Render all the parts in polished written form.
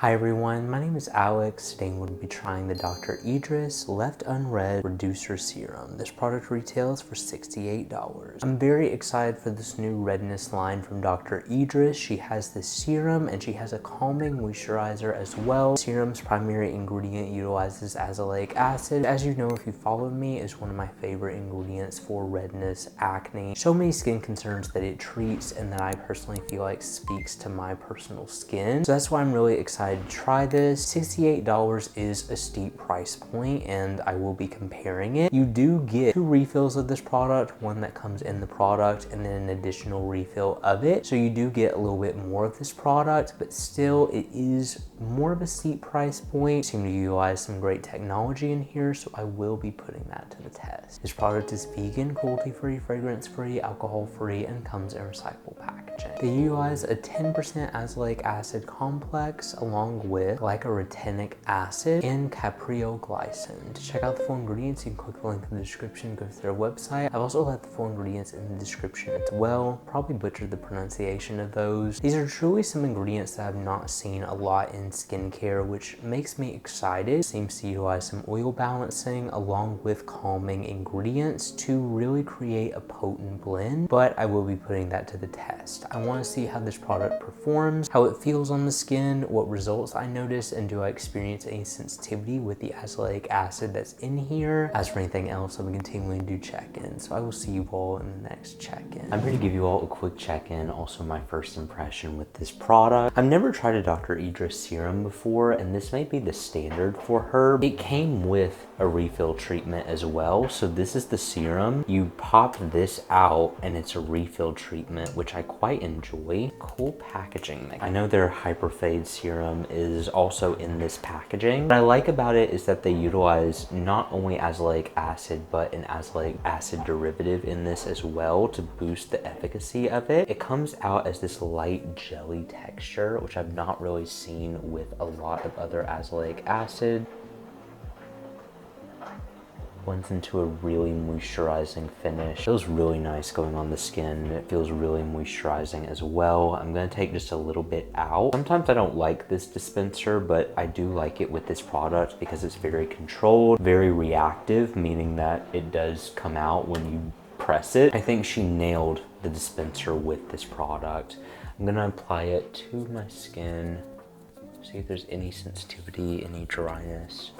Hi everyone, my name is Alex. Today I'm going to be trying the Dr. Idriss Left Unread Reducer Serum. This product retails for $68. I'm very excited for this new redness line from Dr. Idriss. She has this serum and she has a calming moisturizer as well. Serum's primary ingredient utilizes azelaic acid. As you know, if you follow me, is one of my favorite ingredients for redness, acne, so many skin concerns that it treats and that I personally feel like speaks to my personal skin. So that's why I'm really excited to try this. $68 is a steep price point and I will be comparing it. You do get 2 refills of this product, one that comes in the product and then an additional refill of it. So you do get a little bit more of this product, but still it is more of a steep price point. Seem to utilize some great technology in here, so I will be putting that to the test. This product is vegan, cruelty-free, fragrance-free, alcohol-free, and comes in recyclable packaging. They utilize a 10% azelaic acid complex along with glycyrrhetinic acid and Caprylic. To check out the full ingredients, you can click the link in the description, go to their website. I've also left the full ingredients in the description as well. Probably butchered the pronunciation of those. These are truly some ingredients that I've not seen a lot in skincare, which makes me excited. It seems to utilize some oil balancing along with calming ingredients to really create a potent blend, but I will be putting that to the test. I want to see how this product performs, how it feels on the skin, what results I notice, and do I experience any sensitivity with the azelaic acid that's in here. As for anything else, I'll be continuing to do check-ins, so I will see you all in the next check-in. I'm here to give you all a quick check-in, also my first impression with this product. I've never tried a Dr. Idriss serum before, and this may be the standard for her. It came with a refill treatment as well, so this is the serum. You pop this out and it's a refill treatment, which I quite enjoy. Cool packaging. I know their Hyperfade serum is also in this packaging. What I like about it is that they utilize not only azelaic acid, but an azelaic acid derivative in this as well to boost the efficacy of it. It comes out as this light jelly texture, which I've not really seen with a lot of other azelaic acid. Blends into a really moisturizing finish. Feels really nice going on the skin. It feels really moisturizing as well. I'm gonna take just a little bit out. Sometimes I don't like this dispenser, but I do like it with this product because it's very controlled, very reactive, meaning that it does come out when you press it. I think she nailed the dispenser with this product. I'm gonna apply it to my skin, see if there's any sensitivity, any dryness.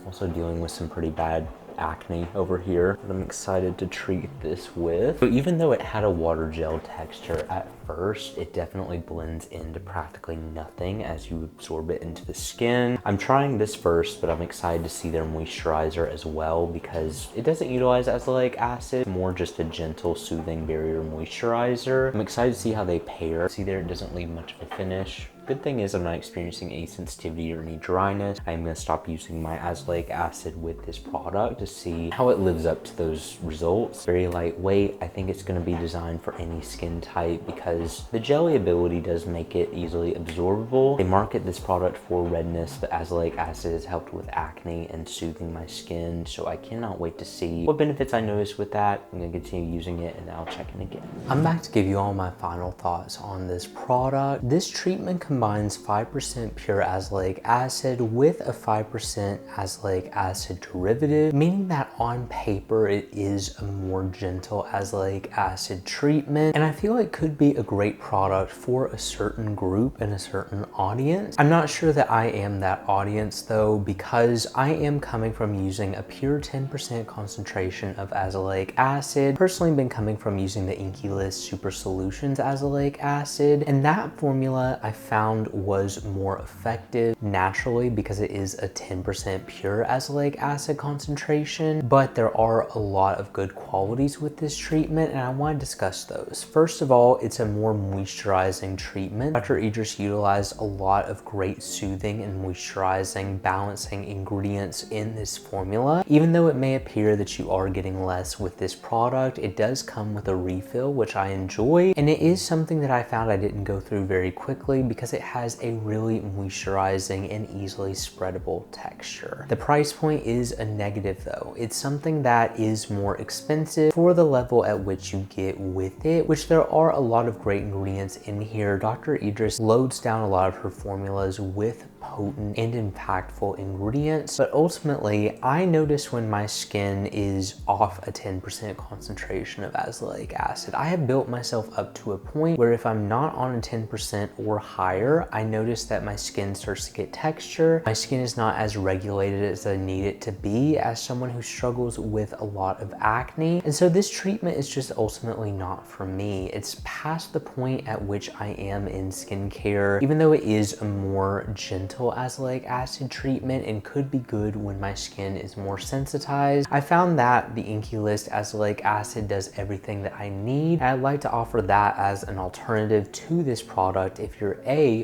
Also dealing with some pretty bad acne over here that I'm excited to treat this with. So even though it had a water gel texture at first, it definitely blends into practically nothing as you absorb it into the skin. I'm trying this first, but I'm excited to see their moisturizer as well because it doesn't utilize azelaic acid, more just a gentle, soothing barrier moisturizer. I'm excited to see how they pair. See there, it doesn't leave much of a finish. Good thing is I'm not experiencing any sensitivity or any dryness. I'm gonna stop using my azelaic acid with this product to see how it lives up to those results. Very lightweight. I think it's gonna be designed for any skin type because the jelly ability does make it easily absorbable. They market this product for redness, but azelaic acid has helped with acne and soothing my skin. So I cannot wait to see what benefits I notice with that. I'm gonna continue using it and then I'll check in again. I'm back to give you all my final thoughts on this product. This treatment combines 5% pure azelaic acid with a 5% azelaic acid derivative, meaning that on paper it is a more gentle azelaic acid treatment, and I feel it could be a great product for a certain group and a certain audience. I'm not sure that I am that audience though, because I am coming from using a pure 10% concentration of azelaic acid. Personally been coming from using the Inky List Super Solutions azelaic acid, and that formula I found was more effective naturally because it is a 10% pure azelaic acid concentration, but there are a lot of good qualities with this treatment and I want to discuss those. First of all, it's a more moisturizing treatment. Dr. Idriss utilized a lot of great soothing and moisturizing, balancing ingredients in this formula. Even though it may appear that you are getting less with this product, it does come with a refill, which I enjoy, and it is something that I found I didn't go through very quickly because it has a really moisturizing and easily spreadable texture. The price point is a negative though. It's something that is more expensive for the level at which you get with it, which there are a lot of great ingredients in here. Dr. Idriss loads down a lot of her formulas with potent and impactful ingredients, but ultimately I notice when my skin is off a 10% concentration of azelaic acid, I have built myself up to a point where if I'm not on a 10% or higher, I notice that my skin starts to get texture. My skin is not as regulated as I need it to be as someone who struggles with a lot of acne. And so this treatment is just ultimately not for me. It's past the point at which I am in skincare, even though it is a more gentle azelaic acid treatment and could be good when my skin is more sensitized. I found that the Inkey List azelaic acid does everything that I need. I'd like to offer that as an alternative to this product if you're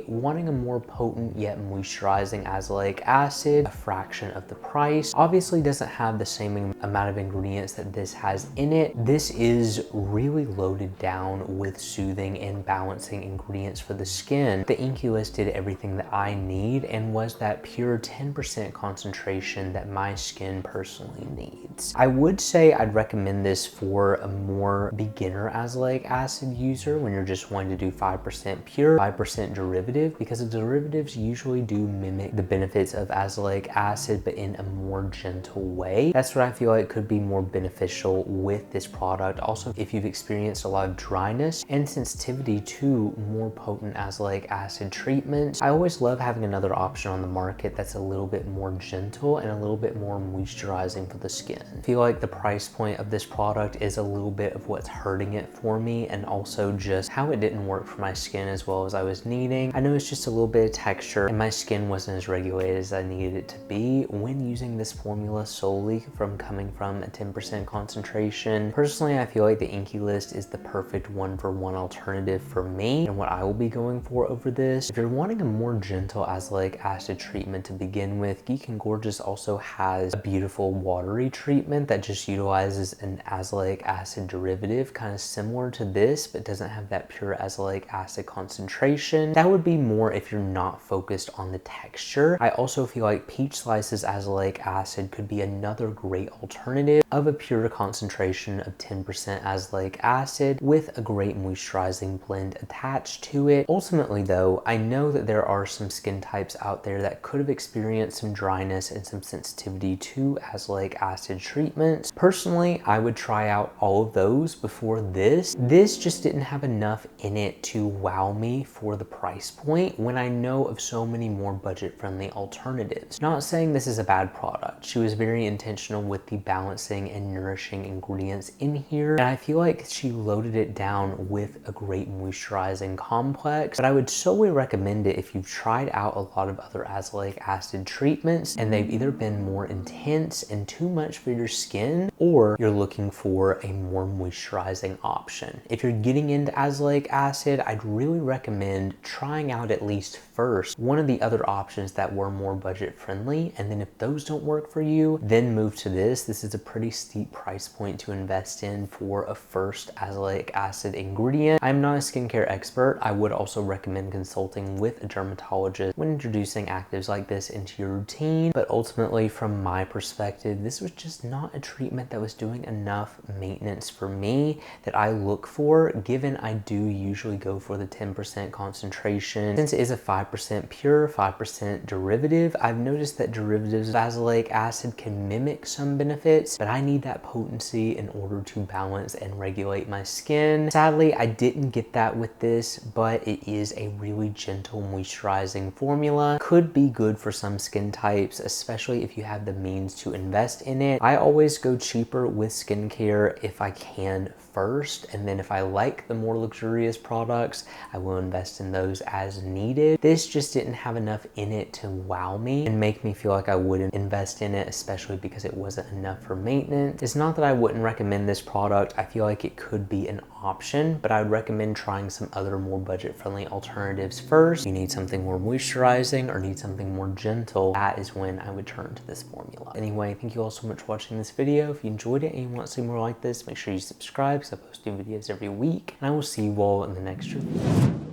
wanting a more potent yet moisturizing azelaic acid, a fraction of the price. Obviously doesn't have the same amount of ingredients that this has in it. This is really loaded down with soothing and balancing ingredients for the skin. The Inkey List did everything that I need and was that pure 10% concentration that my skin personally needs. I would say I'd recommend this for a more beginner azelaic acid user when you're just wanting to do 5% pure, 5% derivative, because the derivatives usually do mimic the benefits of azelaic acid, but in a more gentle way. That's what I feel like could be more beneficial with this product. Also, if you've experienced a lot of dryness and sensitivity to more potent azelaic acid treatments, I always love having another option on the market that's a little bit more gentle and a little bit more moisturizing for the skin. I feel like the price point of this product is a little bit of what's hurting it for me, and also just how it didn't work for my skin as well as I was needing. I know it's just a little bit of texture and my skin wasn't as regulated as I needed it to be when using this formula solely coming from a 10% concentration. Personally, I feel like the Inkey List is the perfect one-for-one alternative for me and what I will be going for over this. If you're wanting a more gentle azelaic acid treatment to begin with, Geek and Gorgeous also has a beautiful watery treatment that just utilizes an azelaic acid derivative kind of similar to this, but doesn't have that pure azelaic acid concentration. That would be more if you're not focused on the texture. I also feel like Peach Slice's azelaic acid could be another great alternative of a pure concentration of 10% azelaic acid with a great moisturizing blend attached to it. Ultimately though, I know that there are some skin types out there that could have experienced some dryness and some sensitivity to azelaic acid treatments. Personally, I would try out all of those before this. This just didn't have enough in it to wow me for the price point when I know of so many more budget-friendly alternatives. Not saying this is a bad product. She was very intentional with the balancing and nourishing ingredients in here, and I feel like she loaded it down with a great moisturizing complex, but I would solely recommend it if you've tried out a lot of other azelaic acid treatments and they've either been more intense and too much for your skin, or you're looking for a more moisturizing option. If you're getting into azelaic acid, I'd really recommend trying out at least first one of the other options that were more budget friendly, and then if those don't work for you, then move to this. This is a pretty steep price point to invest in for a first azelaic acid ingredient. I'm not a skincare expert. I would also recommend consulting with a dermatologist when introducing actives like this into your routine, but ultimately from my perspective, this was just not a treatment that was doing enough maintenance for me that I look for, given I do usually go for the 10% concentration. Since it is a 5% pure, 5% derivative, I've noticed that derivatives of azelaic acid can mimic some benefits, but I need that potency in order to balance and regulate my skin. Sadly, I didn't get that with this, but it is a really gentle moisturizing formula. Could be good for some skin types, especially if you have the means to invest in it. I always go cheaper with skincare if I can first, and then if I like the more luxurious products, I will invest in those as needed. This just didn't have enough in it to wow me and make me feel like I wouldn't invest in it, especially because it wasn't enough for maintenance. It's not that I wouldn't recommend this product. I feel like it could be an option, but I would recommend trying some other more budget-friendly alternatives first. If you need something more moisturizing or need something more gentle, that is when I would turn to this formula. Anyway, thank you all so much for watching this video. If you enjoyed it and you want to see more like this, make sure you subscribe because I post new videos every week, and I will see you all in the next review.